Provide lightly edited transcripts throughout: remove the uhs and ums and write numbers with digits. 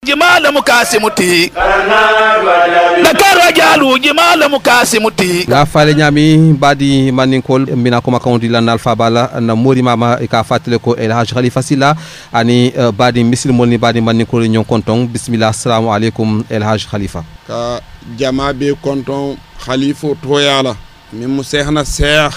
Jimala mukasimuti Dakar wajalu jimala mukasimuti ga fale nyami badi maninkol mina kuma kawndi lan alfa bala na mori mama e ka fatile ko El Hadj Khalifa Silla ani badi muslimol ni badi maninkol nyon konton bismillah assalamu alaikum El Hadj Khalifa ka jama be konton khalifa toyala min musehna Cheikh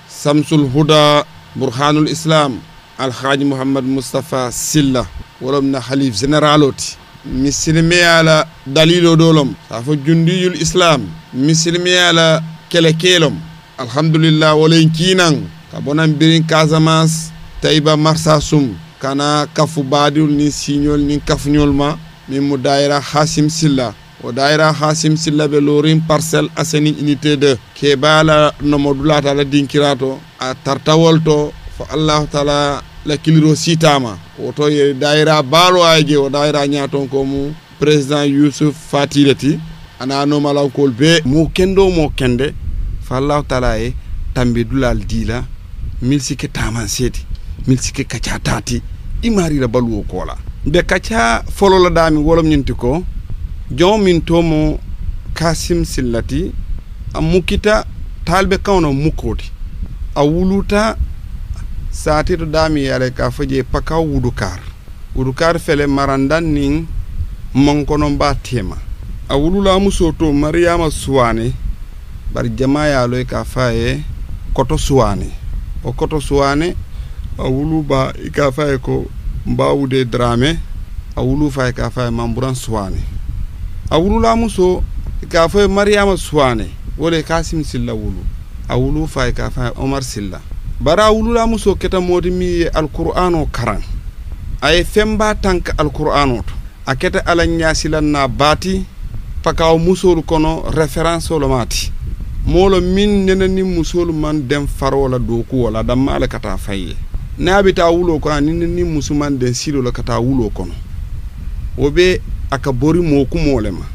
Samsul Huda Burhanul Islam Al Hadj Muhammad Mustafa Silla wolom na khalif generaloti misilmi ala dalilo dolom safo jundiyul islam misilmi ala kelekelom alhamdulillah wolen kinan ka bonan birin Casamance Tayba Marsasum kana kafu badul ni signol ni kafnyol ma min mu daira Hasim Silla o daira Hasim Silla be lorin Parcelles Assainies unité 2 ke bala no modula ta la dinkirato a tartawolto fa Allah taala la kiliro sitama woto ye daira balo ayje o daira nyaton ko mu président Youssouf Fatilati ana no malankol be mu kendo mo kende fa Allah taala e tambe dulal dila milsike taman seti milsike kacha tati imari la balu kola be kacha folo la dami wolom nyinti ko jom min tomo Kasim Sillati amukita talbe kawno mukoti a wuluta saati to dami yale ka faje pakaw wudukar fele marandan ning monkono ba tema a wulula muso to Mariama Suwane bar jamaaya loy ka faye koto Suwane o koto Suwane a wulu ba ka faye ko mbawude Dramé a wulu faye ka faye Mamburan Suwane a wulula muso ka faye Mariama Suwane wole Kasim Silla wulu a wulu faye ka faye Omar Silla bara wulula muso keta modi mi alqur'ano karan ay femba tank alqur'ano to aketa ala nyasilan na bati pakaw musol kono référence lo mati molo min nenani musol man dem farola do ko wala dam ala kata faye nabita wulo ko ni musuman den silo la kata wulo kono obe aka bori mo ku molema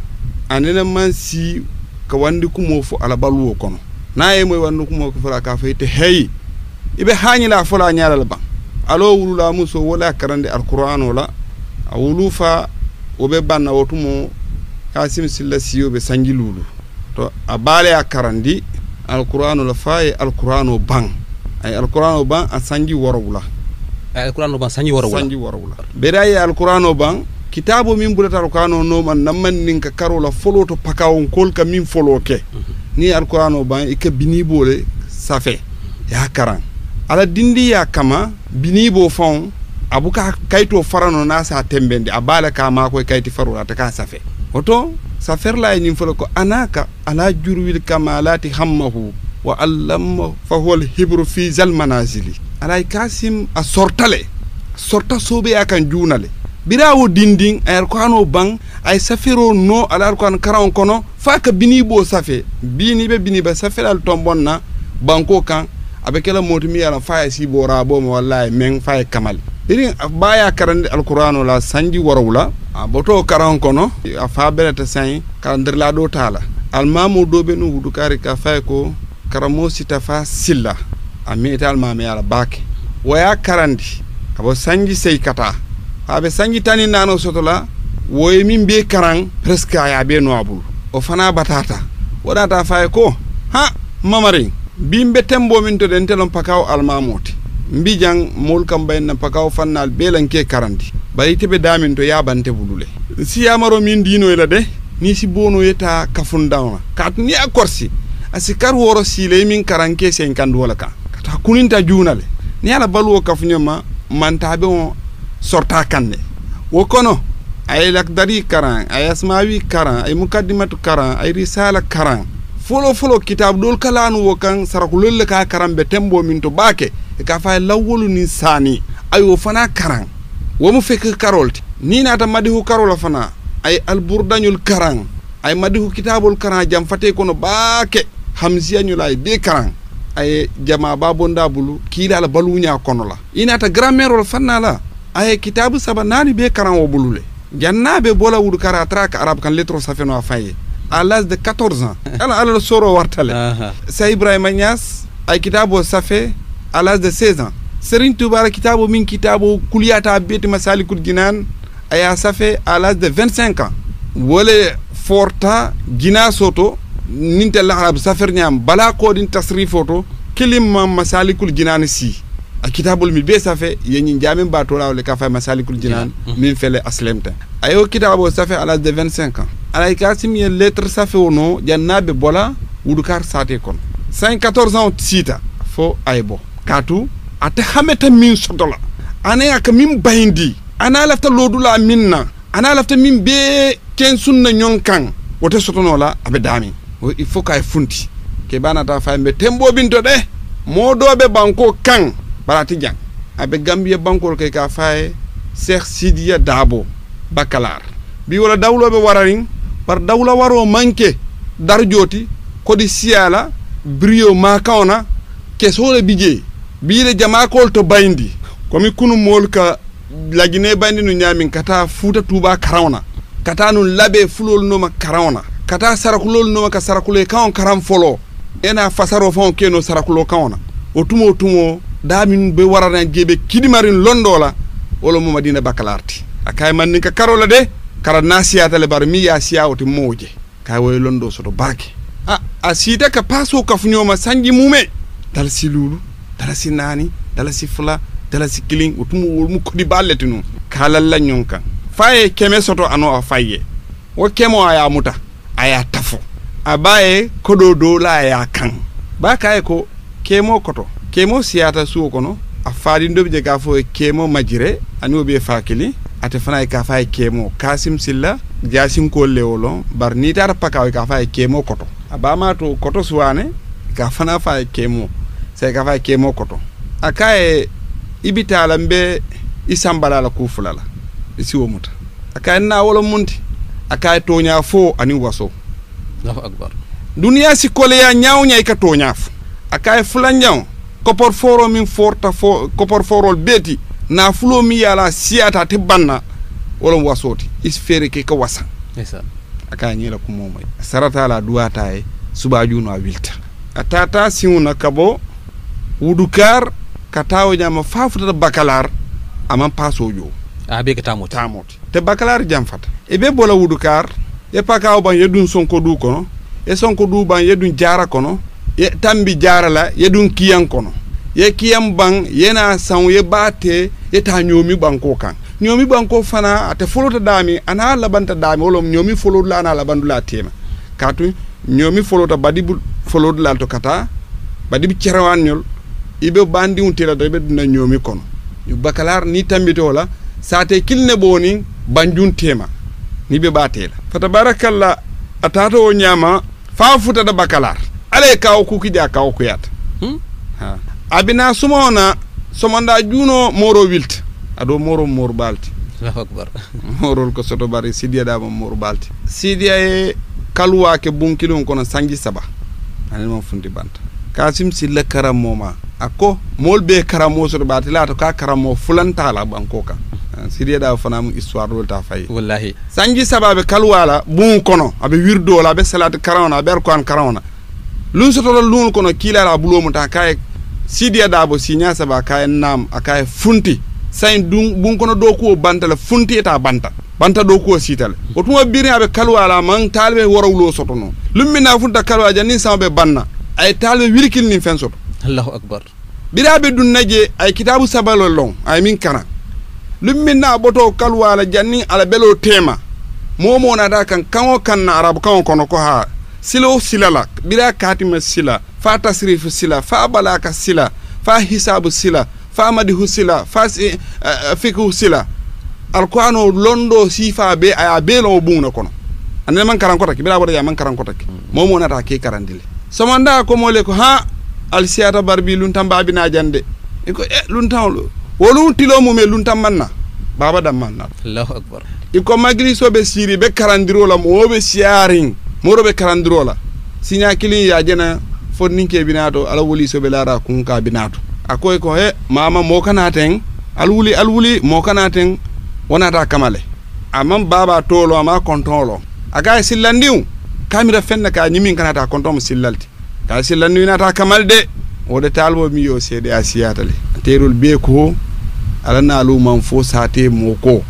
anena man si ka wandi ku mo fu ala balwo kono naye moy wandu ku mo ko fara ka fayte hey ibe hañila fola ñaalal ban alo wulula muso wala karande alquran wala a wulufa obe banna wotumo Kasim Silla siyo be sanji lulu to a bale a karandi alquran la faye alquran ban ay alquran ban a sanji worowula ay alquran ban sanji worowula beray alquran ban kitabo min bulata alquran no man namman ninka karola folo to pakawon kol ka min foloke ni alquran ban ike bini bole safe ya karan ala dindi ya kama binibo fon abuka kaito farano na sa tembende abala kama ko kaiti faru ataka safe oto safer la ni folo ko anaka ala jurwil kamalati hammahu wa allam fa huwa al-hibru fi zal manazili ala Kasim a sorta sobe akan junale birawo dinding ay ko ano bang ay safero no ala ko an karan kono fa ka binibo safe binibe safel tombonna banko kan avec la motimi ala faye si bora bo mo wallahi men faye kamal irin baya karande alqur'ano la sanji warawla a boto karan kono a fa belata san karandir la do tala almamu do be no wudu kare ka faye ko karamo sitafa Silla a metal mame ala bake waya karandi abo sanji sey kata abe sanji tani nano sotola woy min be karan presque ya be no abul o fana batata wadata faye ko ha mamari bimbe tembo min to den telon pakaw almamoti mbijang mol kam bayna pakaw fannal belanke karandi bari tebe damin to yabante bulule si yamaro min dino ila de ni si bono yeta kafun dawna kat ni akorsi asikar woro sile min karanke 50 wala ka kata kuninta junale ni ala balwo kafunyama mantabe on sorta kanne wo kono ay lakdari karan ay asmawi karan ay mukaddimatu karan ay risala karan folo kitab dol kalanu wo kan sarakulol ka karambe tembo min to bake e ka fa lawolu ni sani ayo fana karan wo mu fek karolti ni nata madihu karola fana ay alburdañul karan ay madihu kitabul karan jam fate kono bake hamziyanul ay be karan ay jama babonda bulu kila la balunya kono la inata grammaire fana la ay kitabu sabanani be karan wo bulule jannabe bola wudu kara traka arab kan lettre safeno a faye à l'âge de 14 ans. Alors le soro wartale. Sa Ibrahima Niass ay kitabo safe à l'âge de 16 ans. Serigne Touba kitabo min kitabo kuliyata beti Masalikul Jinan aya safe à l'âge de 25 ans wole forta jina soto ninte laharab safer ñam bala ko din tasrifoto kilim masalikul jinani si a kitabul mi be safe yeñi jamin ba to lawle ka fay masalikul jinan min fele aslemta ayo kitabo safe à l'âge de 25 ans alay kasim ye lettre safe wono jannabe bola wudukar sate kon 5-14 ans sita fo aybo katu ate hameta min sotola ane aka min bayndi ana lafta lodula minna ana lafta min be ken sunna nyonkan wote sotono la abe dami il faut kay funti ke banata faybe tembo binto de modobe banko kan barati jang abe gambia banko kay ka fay Cheikh Sidiya Dabo bakalar bi wala dawlobe wararin par dawla waro manke dar joti kodi siala brio ma kaona ke sole bije biile jama kol to bayndi komi kunu mol ka lagine bayndi no nyamin kata futa tuba karawna kata nun labe fulol noma karawna kata sarakulol noma ka sarakule kawon karam folo ena fasaro fon keno sarakulo kawna o tumo damin be warana jebe kidimarin londola wala mo madina bakalarti akay man ni ka karola de kara nasiyata le bar mi ya siyawti moje kay way londo soto barke a sita ka paso ka funyoma sanji mume dal silulu dala si nani dala si fula dala si killing o tumo wol mu kodi balleti non kala la nyonka faye keme soto ano a faye wo kemo aya muta aya tafo abaye kodo do la ya kan ba kay ko kemo koto kemo siyata su kono a faadi ndobe je ka fo kemo majire ani obe fakili ate fana ka fay kemo kasim silla jasim ko lewolo bar ni tar pakaw ka fay kemo koto abama to koto suwane ka fana fay kemo sai ka fay kemo koto akaye ibitala mbe isambala la kufulala isiwo muta akaye na wala munti akaye tonya fo ani waso Allahu akbar dunia si kole ya nyawnya ka tonya fo akaye fulanjaw kopor foro min forta fo kopor forol beti na fulo mi yala siata te banna wala wasoti isfere ke ka wasa esa akaye nyela ko momay sarata la duata e subaju no wilta atata siuna kabo wudukar katawo nyama fafuta bakalar aman pasojo be ka tamoti te bakalar jamfata e be bola wudukar e pakaw ban yedun sonko du kono e sonko du ban yedun jara kono e tambi jara la yedun kiyan kono ye kiyam ban yena san ye bate ye ta nyomi banko kan nyomi banko fana ate folota dami ana labanta dami wolom nyomi folot la ana labandula tema katu nyomi folota badibul folot la to kata badib cerawan nyol ibe bandi untela da be duna nyomi kono yu bakalar ni tambito la sate kilne boni banjun tema ni be batela fatabarakallah atato o nyama fa futa da bakalar ale kaw ku kija kaw ku yata ha abina sumona somanda juno moro wilt ado moro balti Allahu akbar moro ko soto bari Sidiya Dabo moro balti Sidiya e kalwa ke bunkilon kono sanji saba ani mo fundi banta kasim silla karamoma ako molbe karamo so batila to ka karamo fulanta la banko ka Sidiya Dabo fana mu histoire dol ta fay wallahi sanji sababe kalwala bun kono abe wirdo la be salat karawna ber ko an karawna lun so to lun kono kila la bulo mu ta kay Sidiya Dabo sinya saba kay nam akay funti sain dun bun kono do ko banta la funti ta banta do ko sital o tuma biri abe kalwala man talbe worawlo soto no lummina funta kalwa janni sambe banna ay talbe wirkil ni fen soto Allahu akbar birabe dun naje ay kitabu sabalo long ay min kana lummina boto kalwala janni ala belo tema momo na da kan na arab kan kono ko ha silo silala bira katima sila fa tasrifu sila fa balaka sila fa hisabu sila fa madihu sila fa fiqhu sila alquran londo sifa be aya be lo bungna kono ande man karan kota bira bodo ya man karan kota momo na ta ke karandile somanda ko mole ko ha al siata barbi luntam babina jande iko luntam wolu tilo mo me luntam manna baba dam manna Allahu akbar iko magri so be siri be karandiro la mo be siaring mo be karandiro la sinya kili ya jena foninke binato ala woli so be lara kunka binato akoy ko mama mo kanaten alwuli mo kanaten wonata kamale amam baba tolo ama kontolo aga sillandiu kamira fenna ka nyimin kanata kontom sillalti ka sillandiu nata kamalde wode talbo mi yo sede asiyatale terul be ko alana lu man fo sate moko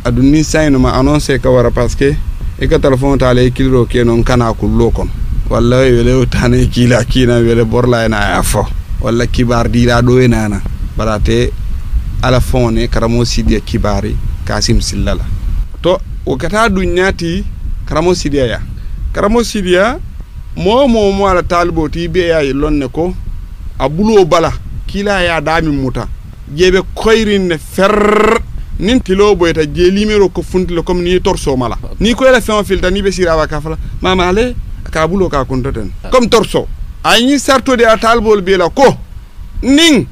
adu ni sayno ma annoncer ka wara parce que e ka telephone ta le kiliro ke non kana ku lokon walla wele tane kila kina wele borla na afo walla kibar dira do enana barate ala fone karamo sidia kibari kasim sillala to o kata dunyati karamo sidia mo ala talibo ti be ya lonne ko abulo bala kila ya dami muta jebe koyrin ne fer nin tilo boyta je limero ko funtilo comme ni torso mala ni ko la fen filta ni be sirawa ka fala mama ale ka bulo ka kuntoten comme torso ay ni sarto de atalbol be la ko ning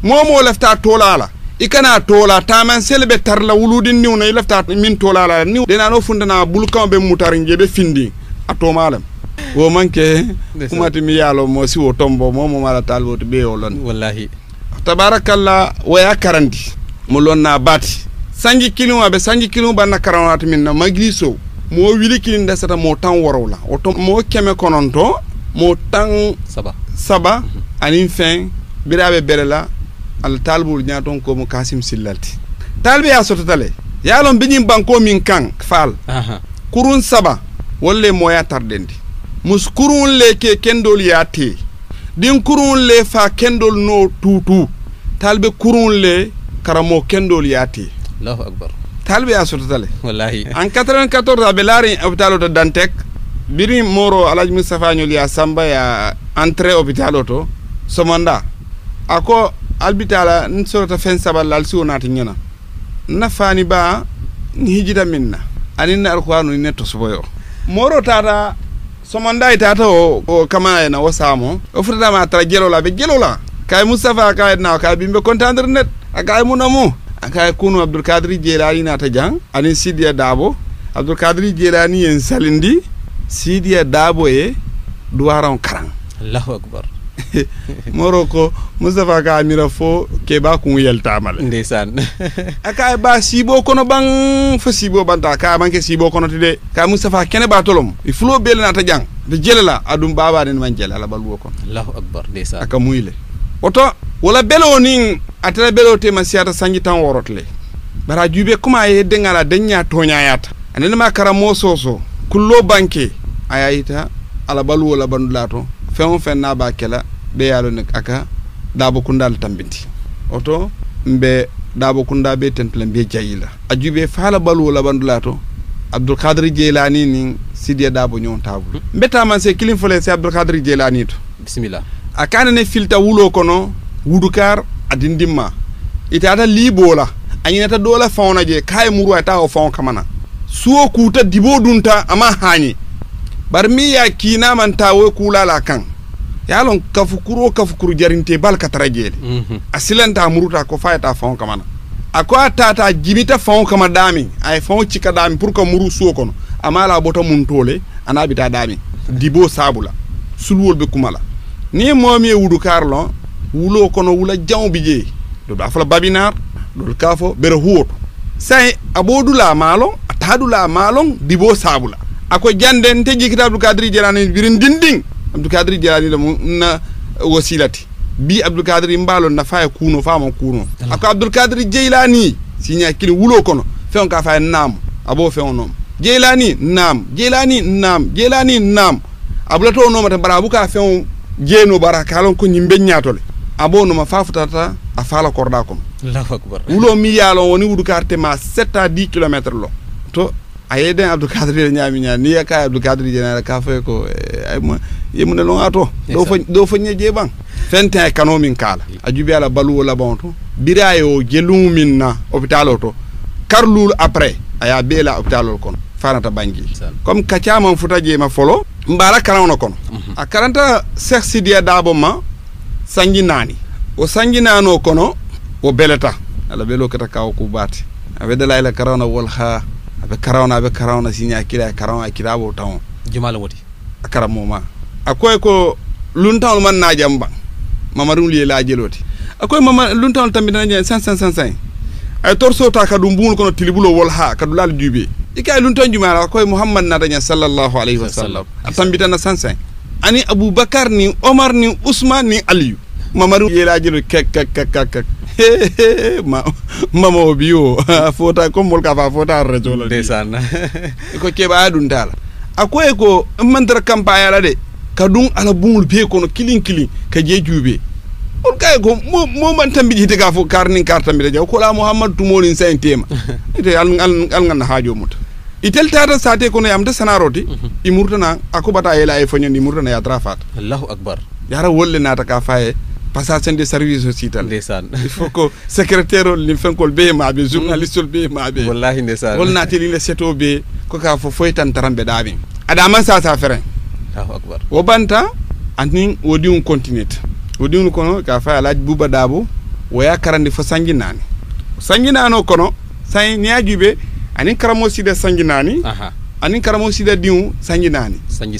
momo lafta tolala ikana tola taman selbe tarla wuludin niw na lafta min tolala niw dena no fundana bul kam be mutarin je be findi atomalam wo manke kumati mi yalo mo si wo tombo momo mala talbo to be olon wallahi tabarakallah waya karandi mo lonna bati sanji kiluma be sanji kiluma banna karawat minna magliso mo wili kilin desata mo tan worowla o to mo keme kononto mo tan saba anin fin birabe berela al talbul nyaton ko mo kasim sillalti talbe ya sototale yalon binyim banko min kan fal kurun saba wolle moya tardendi mus kurun le ke kendol yati din kurun le fa kendol no tutu talbe kurun le karamo kendol yati Allahu akbar talbe ya sototale wallahi en 94 abelari hôpital to Dantec biri moro Alhaji Mustafa nyoli ya samba ya entrée hôpital to somanda ako albitala nsorota fen sabal lal suonati nyana nafani ba ni hijida minna aninna alquranu ni netto soboyo moro tata somanda itata o kama na wasamo o furta ma tra jelola be jelola kay Mustafa kay na kay bimbe contendre net akay munamu akay kunu Abdul Qadir Jilani nata jang ani Sidia Dabo Abdul Qadir Jilani en salindi Sidia Dabo e duwaron karang Allahu akbar moroko Mustafa ka amira fo ke ba kun yeltamal ndeysaan aka ba sibo kono bang fo sibo banta ka manke sibo kono tide ka Mustafa kene ba tolom il flo bel na ta jang be jelela adum baba den man jelala balwo kon Allahu akbar ndeysaan aka muyle oto wala belo nin atala belo te masiata sanji tan worotle bara jube kuma ye dengala denya tonya yata anene ma karamo soso kullo banke ayayita ala balwo la bandulato fen na ba kela be yalo nek aka dabo kundal tambinti oto mbe dabo kunda be tentle be jayila ajube fala balu la bandulato Abdul Qadir Jilani ni Sidia Dabo nyon tabu mbeta man se kilim fole se Abdul Qadir Jilani to bismillah akana ne filta wulo kono wudukar adindimma itata libola anyinata dola fauna je kay muru ata o faun kamana suo kuta dibo dunta ama hani barmi ya kina man tawo kula la kan yalon kafukuru jarinte bal katarajeli asilanta muruta ko fayta fon kamana akwa tata jimita fon kama dami ay fon cika dami pour ko muru suo kono amala boto mun tole anabita dami dibo sabula sulwol be kumala ni momi wudu karlo wulo kono wula jawbi je do ba fala babinar do kafo bere huoto say abodula malon atadula malon dibo sabula ako janden te jikita Abdul Qadir Jilani birin dinding Abdul Qadir Jilani na wasilati bi Abdul Qadir mbalo na fay kuno fama kuno ako Abdul Qadir Jilani sinya kili wulo kono feon ka fay nam abo feon nom Jilani nam abulato no mata bara buka feon jeno bara kalon ko nyimbe nyatole abo no ma fafutata afala korda kom Allahu akbar wulo mi yalo woni wudu carte ma 7 à 10 km lo to ayeden Abdul Qadir nyami ni ka Abdul Qadir Jilani ka fay ko ay mo yemune lo ato do fa nyeje bang fente kanomin kala ajubi ala balu la bonto birayo jelum minna hôpital to karlul après aya bela hôpital kon fanata bangi comme katiama futaje ma folo mbara kanawno kon a karanta Cheikh Sidia Dabo ma sangi nani o sangi nano kono o beleta ala belo kata kaw ku bati abe de layla karawna wal kha abe karawna sinya kila karawna kirabo taw jumala woti akara moma akoy ko luntaw man na jamba mamarum li la jeloti akoy mama luntaw tambi na 555 ay torso ta ka dum bul kono tilibulo wal ha ka dulal jube ikay luntaw jumala akoy Muhammad na daña sallallahu alayhi wasallam tambi tan 105 ani Abubakar ni Omar ni Usman ni Aliyu mamarum li la jelo kek mama o biyo fota comme mol ka fa fota radio la ndeysaan ko keɓa ɗum dala akoye ko mandara campagne ala de ka ɗum ala bumul be kono kilin ka je juuɓe on kay ko mo man tambi hite ka fo karnin kar tambi jaw ko la Muhammad tumoni sen tema ite al ganna haajo muta itel tata sate kono yamta sanaroti i murtana akobata yela ay fonyen i murtana ya trafat Allahu akbar yara wolle nata ka faye passation de service aussi tan ndeysaan il faut que secrétaire li fenkol be maabe journaliste be maabe wallahi ndeysaan wol nati li le seto be ko ka fo foy tan tarambe daabi adama sa fere Allahu akbar wo banta antin wodi un continuité wodi un kono ka fa alaaj buba dabo woya karandi fo sanginano kono say niajube anin karamo sida sanginani anin karamo sida diu sanginani sangi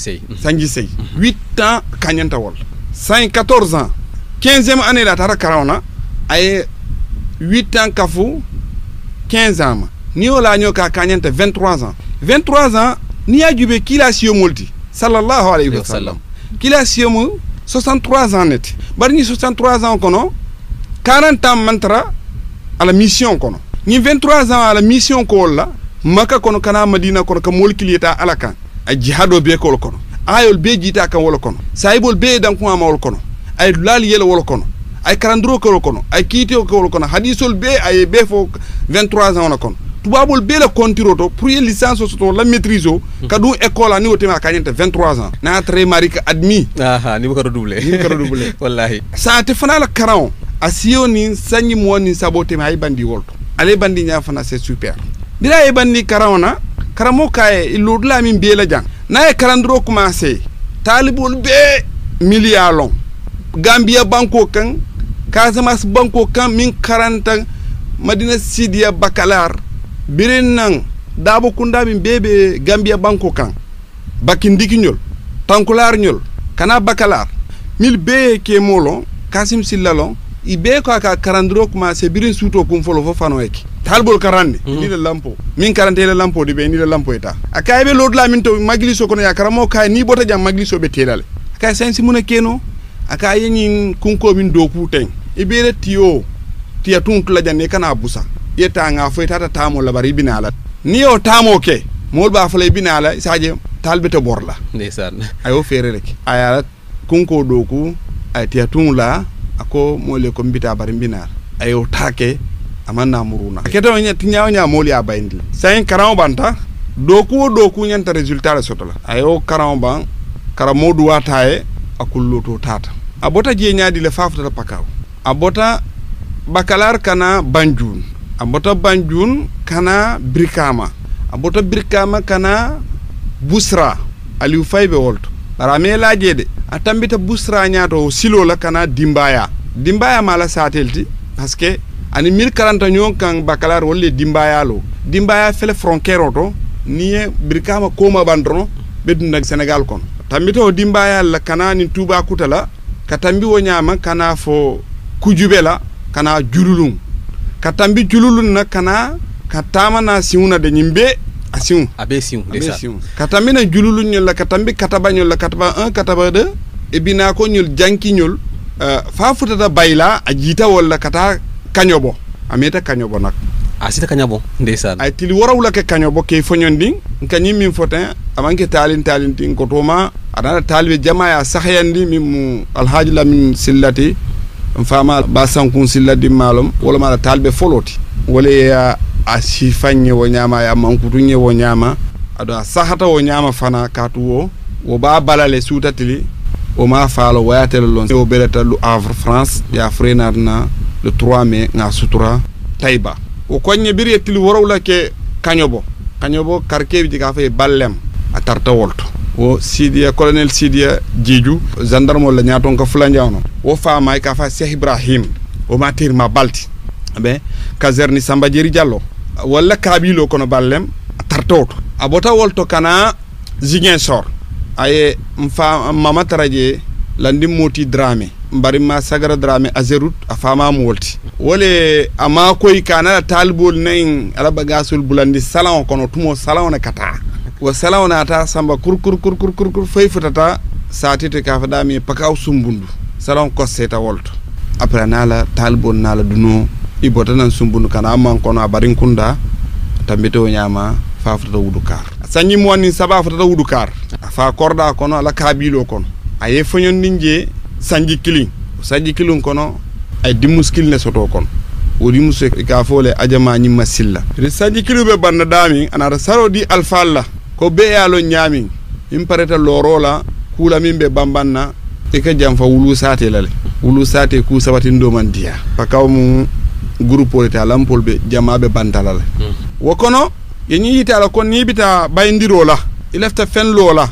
sey 8 ans kanyanta wol 14 ans 15e année la tara karawna ay 8 ans kafu 15 ans ni wala nyoka kanyanta 23 ans niajube kila siyo multi sallallahu alayhi wa sallam kila siyo mu 63 ans net bari 63 ans kono 40 ans mantra à la mission kono ni 23 ans à la mission ko la maka kono kana madina kono ka mol kilita alaka a jihado be ko kono ayol be jita kan wala kono saibol be dan ko ma wala kono ay lal yele wala kono ay karandro ko kono ay kito ko wala kono hadisol be ay be fo 23 ans wala kono tubabol be la kontiroto pour y licence so la maîtrise kadu école ni wotima kanyente 23 ans na très marika admis ni ko doubler wallahi sa te fana la karaon asiyo ni sanyi mo ni sabote ay bandi wolto ale bandi nya fana c'est super bila e bandi karaona karamo kaye iludla min be la jang na e karandro commencer talibul be millialon Gambia banko kan Casamance banko kan min 40 Madina Sidia Bakalar birin nan dabo kunda min bebe Gambia banko kan bakindiki ñol tankular ñol kana Bakalar mil be ke molo Kasim Sillalon ibe ko aka karandro kuma se birin suto kum folo fo fano eki talbol karande ni le lampo min karante le lampo di be ni le lampo eta akay be lodla min to magliso kono ya karamo kay ni bota jam magliso be tedale akay sensi muna keno akay yin kunko min do ku ten ibere tiya tuntu la janne kana busa yeta nga fo tata tamo la bari binala ni o tamo ke mol ba fa lay binala saje talbete borla ndeysaan ayo fere rek aya kunko do ku ay tiya tun la ako mole ko mbita bari binar ayo take amanna muruna keto nyati nya moli a bayndi sayin karam banta doku nyanta resultat la sotola ayo karam ban karamodu watae akulloto tata abota je nyaadi le fafta pakaw abota bakalar kana banjun abota banjun kana brikama abota brikama kana busra aliou faybe wolto rame laajede atambita busra nyaato silo la kana dimbaya mala satelti parce que ani 1040 nyon kan bakalar wolle dimbaya fele frontière to niye brikama koma bandrono beddu nak Sénégal kon tambito dimbaya la kana ni Touba Kutala katambi wonyama kana fo kujubela kana jululum katambi jululun na kana katama na siuna de nyimbe asiun abe siun katambi na jululun nyol la katambi kataba nyol la kataba 1 kataba 2 e bina ko nyol janki nyol fa futata bayla a jita wala kata kanyobo ameta kanyobo nak asita kanyabo ndeysaan ay tili warawla ke kanyobo ke fonyondi kanyi min fotin amanke talin tin ko toma adana talbe jama ya sahyandi min alhaji lamin sillati fama basankun silladi malum wala mala talbe foloti wala ya asifanye wo nyama ya mankutunye wo nyama ado sahata wo nyama fana katuwo wo ba balale sutatili o ma faalo wayatelo lon o beleta lu Havre France ya frenarna le 3 mai nga sutura Taiba o konye biri etili worawla ke kanyobo karkebi diga fay ballem a tarta wolto o Sidia colonel Sidia Djiju gendarme la nyaton ko fulanjawno o faama ka fa Cheikh Ibrahim o matir ma balti be caserne Samba Jeri Diallo wala kabilo kono ballem a tarta wolto abota wolto kana Ziguinchor aye mfa mama taraje landi moti Dramé mbari ma sagara Dramé azerut afama molti wole ama koy kana talbol nayin ala bagasul bulandi salon kono tumo salon na kata wa salon na ta samba kur fay futata satite ka fa dami pakaw sumbundu salon ko seta wolto après nala talbon nala duno ibota nan sumbunu kana man kono abarin kunda tambito nyama fa fata wudukar sanyi mo ni saba fata wudukar fa korda kono ala kabilo kono aye fonyon ninje sanji kilin kono ay dimuskil ne soto kono wodi musse ka fole ajama nyi masilla sanji kilube banda dami anara sarodi alfalla ko be yalo nyami impareta lorola kula mimbe bambanna e ka jam fa wulu sate lale wulu sate ku sabatin do man dia pakaw mu groupe ta lampol be jamabe bantalale wokono yenyi yitala kon ni bita bayndiro la ilafta fen lola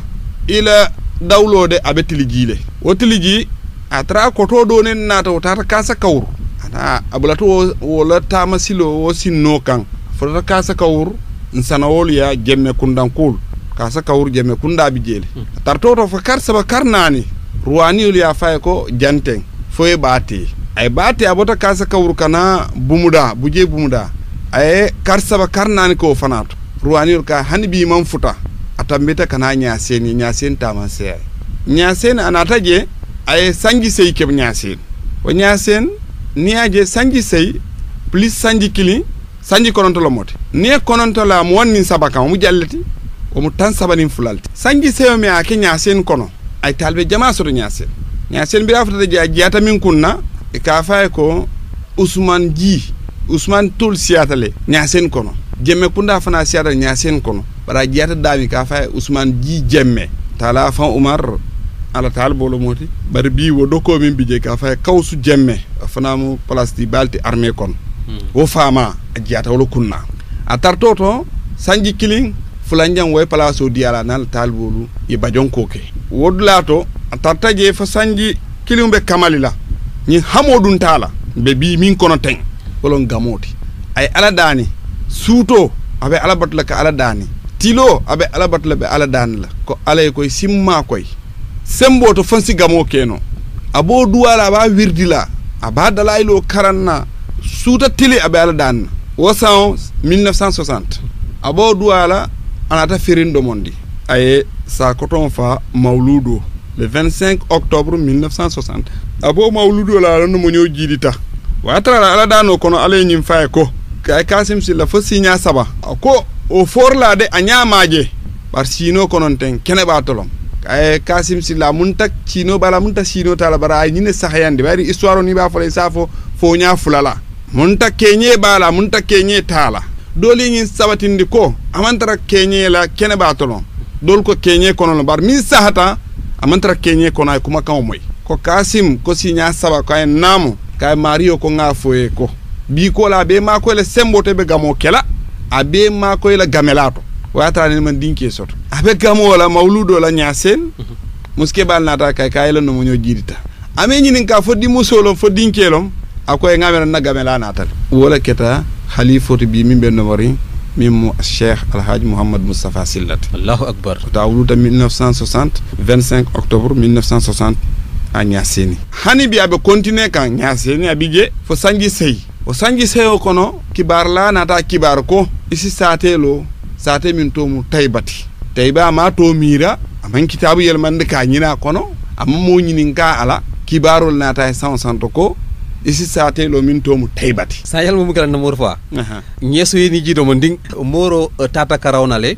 ila dawlode abetili jile wotiliji atra koto do nen nata wotata kasa kawru ana abulato wala tama silo wo sinno kan fota kasa kawru nsana wol ya jemme kundankul kasa kawru jemme kunda bi jele tartoto fa kar saba karnani ruwani ul ya fay ko janteng foye baati ay baati abota kasa kawru kana bumuda buje bumuda ay kar saba karnani ko fanato ruwani ul ka hanbi man futa atambita kana nyasen tama se nyasen anataje ay sanji sey keb nyasen o nyasen niaje sanji sey plus sanji kili sanji kononto la mote ni kononto la mo wonni sabaka mu jallati o mu tan sabanin fulalti sanji sey me ake nyasen kono ay talbe jama so nyasen bi rafata je jiata min kunna e ka fay ko Ousmane tul siatale nyasen kono jemme kunda fana siata nyasen kono bara jiata dami ka fay Ousmane ji jemme tala fa Umar ala tal bolo moti bari bi wo doko min bije ka fay kawsu jemme fana mu place di balti armée kon wo fama jiata wala kunna atartoto sanji killing fulanjang way place o diala nal tal bolu e bajon koke wodlato atartaje fa sanji killing be kamalila ni hamodun tala be bi min kono ten wolon gamoti ay ala dani suuto abe ala batla ka ala dani tilo abe ala batla be ala dani la ko alay koy simma koy sembo to fansi gamo keno abo duwala ba wirdila aba dalaylo karanna suuta tili abe ala dani wosan 1960 abo duwala anata ferindo mondi ay sa koton fa mawludo le 25 octobre 1960 abo mawludo la no mo ñoo jidita watra ala dano kono ale nyim fay ko kay kasim si la fasinya saba ko o forla de anyamaje par sino konon ten kene ba tolom kay kasim si la muntak sino bala munta sino tala bara ay nyine sahyande bari histoire ni ba fole safo fo nya fulala muntak kenye bala muntak kenye tala doli nyin sabatindi ko amantara kenye la kene ba tolom dol ko kenye konon bar min sahata amantara kenye kono ay kuma kan moy ko kasim ko sinya saba kay namu kay mario ko nga foye ko bi ko la be ma ko le sembo te be gamo kela abe ma ko la gamelato wata ne man dinke soto abe gamo la mawludo la nyasen muske bal nata kay la no mo ñoo jidita ame ñinin ka foddi musolo fo dinkelom akoy ngamera na gamela natal wala keta khalifatu bi min ben wari mim Cheikh Alhaji Mouhammad Moustapha Sillat Allahu akbar tawluta 1960 25 octobre 1960 a nyaseni hani bi abe continue kan nyaseni abije fo sanji sey o sanji sey o kono kibar la nata kibar ko isi satelo sate min to mu taybati tayba ma to mira aman kitabu yel mande ka nyina kono amma mo nyinin ka ala kibarol nata 160 ko isi satelo min to mu taybati sa yal mo mugala na mor fa nyeso yeni jido mo ding moro tata karawnale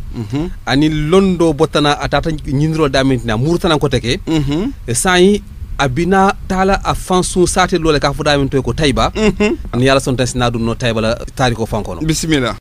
ani londo botana atata nyindro damintina murtana ko teke sayi abina tala a fansu sate lole ka fuda min to ko tayba an yalla son tasna dum no tayba la tariko fankono bismillah